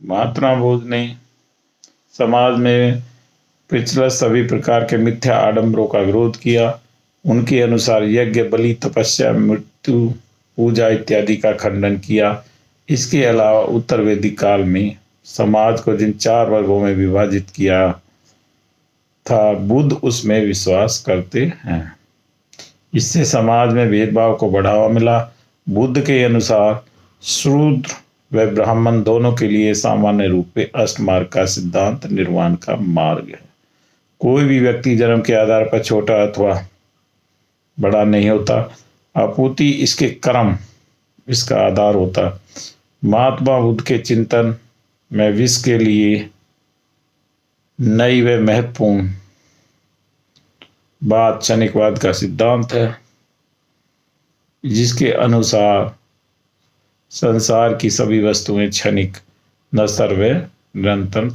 महात्मा बुद्ध ने समाज में प्रचलित सभी प्रकार के मिथ्या आडंबरों का विरोध किया। उनके अनुसार यज्ञ, बलि, तपस्या, मृत्यु, पूजा इत्यादि का खंडन किया। इसके अलावा उत्तर वैदिक काल में समाज को जिन 4 वर्गों में विभाजित किया था, बुद्ध उसमें विश्वास करते हैं। इससे समाज में भेदभाव को बढ़ावा मिला। बुद्ध के अनुसार शूद्र व ब्राह्मण दोनों के लिए सामान्य रूप में अष्टमार्ग का सिद्धांत निर्वाण का मार्ग है। कोई भी व्यक्ति जन्म के आधार पर छोटा अथवा बड़ा नहीं होता, अपूर्ति इसके कर्म इसका आधार होता। महात्मा बुद्ध के चिंतन में विश्व के लिए नई व महत्वपूर्ण बात क्षणिकवाद का सिद्धांत है, जिसके अनुसार संसार की सभी वस्तुएं क्षणिक, नश्वर व निरंतर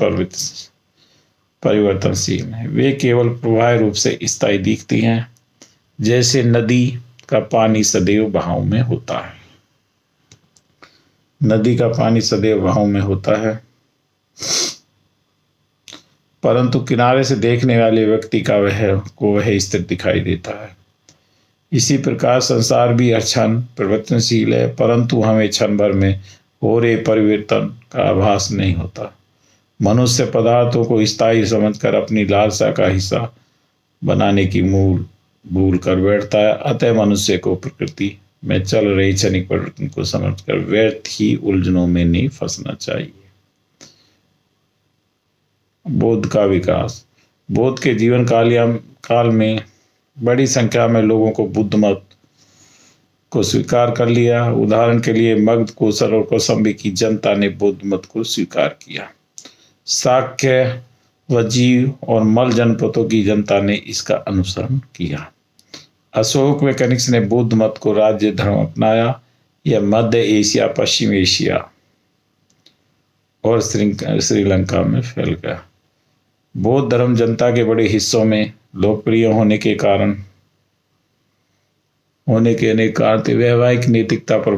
परिवर्तनशील हैं। वे केवल प्रवाह रूप से स्थायी दिखती हैं, जैसे नदी का पानी सदैव बहाव में होता है। नदी का पानी सदैव बहाव में होता है, परंतु किनारे से देखने वाले व्यक्ति का वह स्थिर दिखाई देता है। इसी प्रकार संसार भी हर क्षण परिवर्तनशील है, परंतु हमें क्षण भर में हो रहे परिवर्तन का आभास नहीं होता। मनुष्य पदार्थों को स्थायी समझकर अपनी लालसा का हिस्सा बनाने की भूल कर बैठता है। अतः मनुष्य को प्रकृति में चल रही क्षणिक परिवर्तन को समझकर व्यर्थ ही उलझनों में नहीं फंसना चाहिए। बौद्ध का विकास। बौद्ध के जीवन काल में बड़ी संख्या में लोगों को बुद्ध मत को स्वीकार कर लिया। उदाहरण के लिए मगध, कोसल और कौशांबी की जनता ने बौद्ध मत को स्वीकार किया। शाक्य, वजीव और मल जनपदों की जनता ने इसका अनुसरण किया। अशोक व कनिष्क ने बौद्ध मत को राज्य धर्म अपनाया। यह मध्य एशिया, पश्चिम एशिया और श्रीलंका में फैल गया। बौद्ध धर्म जनता के बड़े हिस्सों में लोकप्रिय होने के अनेक कारण थे। वैवाहिक नैतिकता पर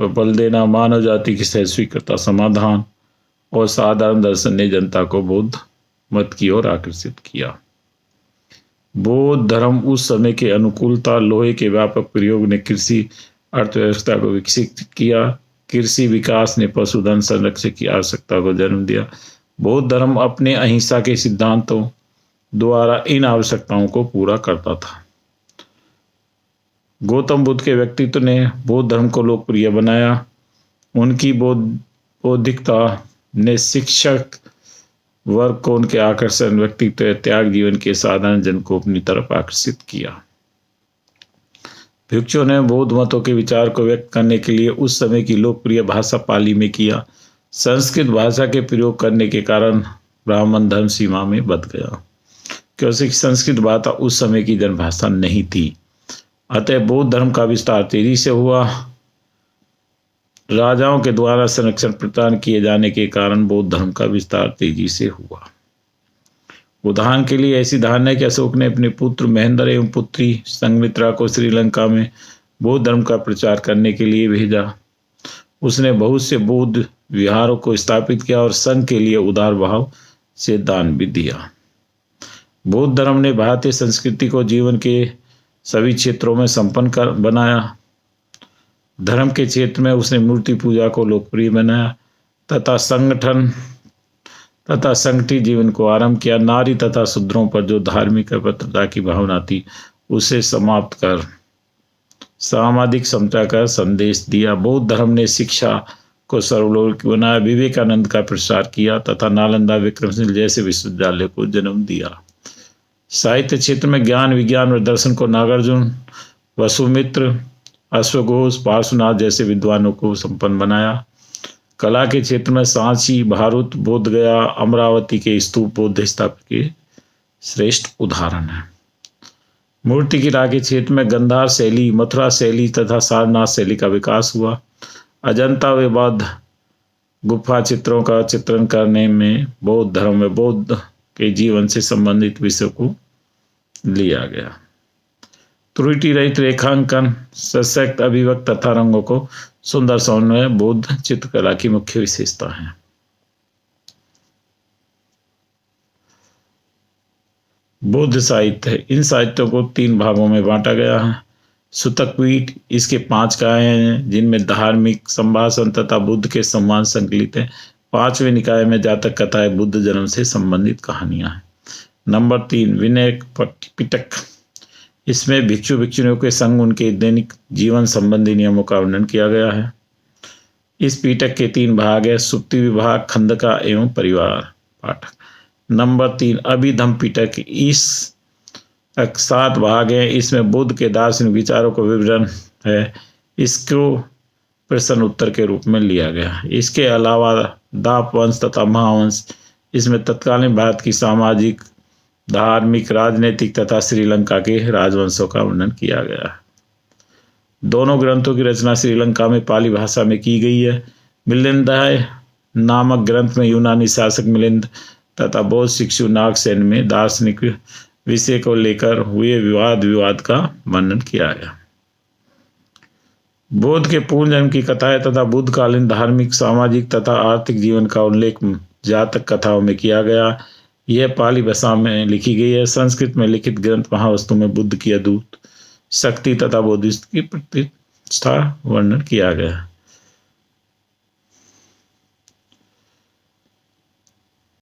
बल देना, मानव जाति की सह स्वीकृता, समाधान और साधारण दर्शन ने जनता को बौद्ध मत की ओर आकर्षित किया। बौद्ध धर्म उस समय के अनुकूलता, लोहे के व्यापक प्रयोग ने कृषि अर्थव्यवस्था को विकसित किया। कृषि विकास ने पशुधन संरक्षण की आवश्यकता को जन्म दिया। बौद्ध धर्म अपने अहिंसा के सिद्धांतों द्वारा इन आवश्यकताओं को पूरा करता था। गौतम बुद्ध के व्यक्तित्व ने बौद्ध धर्म को लोकप्रिय बनाया। उनकी बौद्धिकता ने शिक्षक वर्ग को उनके आकर्षण, व्यक्तित्व, त्याग, जीवन के साधारण जन को अपनी तरफ आकर्षित किया। भिक्षुओं ने बौद्ध मतों के विचार को व्यक्त करने के लिए उस समय की लोकप्रिय भाषा पाली में किया। संस्कृत भाषा के प्रयोग करने के कारण ब्राह्मण धर्म सीमा में बंध गया, क्योंकि संस्कृत भाषा उस समय की जनभाषा नहीं थी। अतः बौद्ध धर्म का विस्तार तेजी से हुआ। राजाओं के द्वारा संरक्षण प्रदान किए जाने के कारण बौद्ध धर्म का विस्तार तेजी से हुआ। उदाहरण के लिए ऐसी धारणा है कि अशोक ने अपने पुत्र महेंद्र एवं पुत्री संघमित्रा को श्रीलंका में बौद्ध धर्म का प्रचार करने के लिए भेजा। उसने बहुत से बौद्ध विहारों को स्थापित किया और संघ के लिए उदार भाव से दान भी दिया। बौद्ध धर्म ने भारतीय संस्कृति को जीवन के सभी क्षेत्रों में संपन्न बनाया। धर्म के क्षेत्र में उसने मूर्ति पूजा को लोकप्रिय बनाया तथा संगठित जीवन को आरंभ किया। नारी तथा शूद्रों पर जो धार्मिक अभद्रता की भावना थी, उसे समाप्त कर सामाजिक समता का संदेश दिया। बौद्ध धर्म ने शिक्षा को सर्वलौकिक बनाया, विवेकानंद का प्रसार किया तथा नालंदा, विक्रमशिला जैसे विश्वविद्यालय को जन्म दिया। साहित्य क्षेत्र में ज्ञान, विज्ञान और दर्शन को नागार्जुन, वसुमित्र, अश्वघोष, पार्श्वनाथ जैसे विद्वानों को संपन्न बनाया। कला के क्षेत्र में सांची, भारूत, बोधगया, अमरावती के स्तूप बौद्ध स्थापत्य के श्रेष्ठ उदाहरण हैं। मूर्ति कला के क्षेत्र में गंधार शैली, मथुरा शैली तथा सारनाथ शैली का विकास हुआ। अजंता व बौद्ध गुफा चित्रों का चित्रण करने में बौद्ध धर्म में बौद्ध के जीवन से संबंधित विषयों को लिया गया। त्रुटि रहित रेखांकन, सशक्त अभिव्यक्त तथा रंगों को सुंदर समन्वय बौद्ध चित्रकला की मुख्य विशेषता है। बौद्ध साहित्य, इन साहित्यों को 3 भागों में बांटा गया है। सूतक पीठ, इसके 5 निकाय हैं जिनमें धार्मिक संभाषण तथा बुद्ध के संवाद संकलित है। 5वें निकाय में जातक कथाएं, बुद्ध जन्म से संबंधित कहानियां हैं। नंबर 3 विनय पिटक, इसमें भिक्षु भिक्षुणियों के संग उनके दैनिक जीवन संबंधी नियमों का वर्णन किया गया है। इस पीटक के 3 भाग है, सुप्ति विभाग, खंडका एवं परिवार पाठक। नंबर 3 अभिधम पिटक, इस 7 भाग है, इसमें बुद्ध के दार्शनिक विचारों का विवरण है। इसको प्रश्न उत्तर के रूप में लिया गया। इसके अलावा दाप वंश तथा महावंश, इसमें तत्कालीन भारत की सामाजिक, धार्मिक, राजनीतिक तथा श्रीलंका के राजवंशों का वर्णन किया गया है। दोनों ग्रंथों की रचना श्रीलंका में पाली भाषा में की गई है। मिलिंदाय नामक ग्रंथ में यूनानी शासक मिलिंद तथा बौद्ध शिक्षु नागसेन में दार्शनिक विषय को लेकर हुए विवाद का वर्णन किया गया। बौद्ध के पूर्ण जन्म की कथाएं तथा बुद्धकालीन धार्मिक, सामाजिक तथा आर्थिक जीवन का उल्लेख जातक कथाओं में किया गया। यह पाली भाषा में लिखी गई है। संस्कृत में लिखित ग्रंथ महावस्तु में बुद्ध की अद्भुत शक्ति तथा बोधिसत्व की प्रतिष्ठा वर्णन किया गया।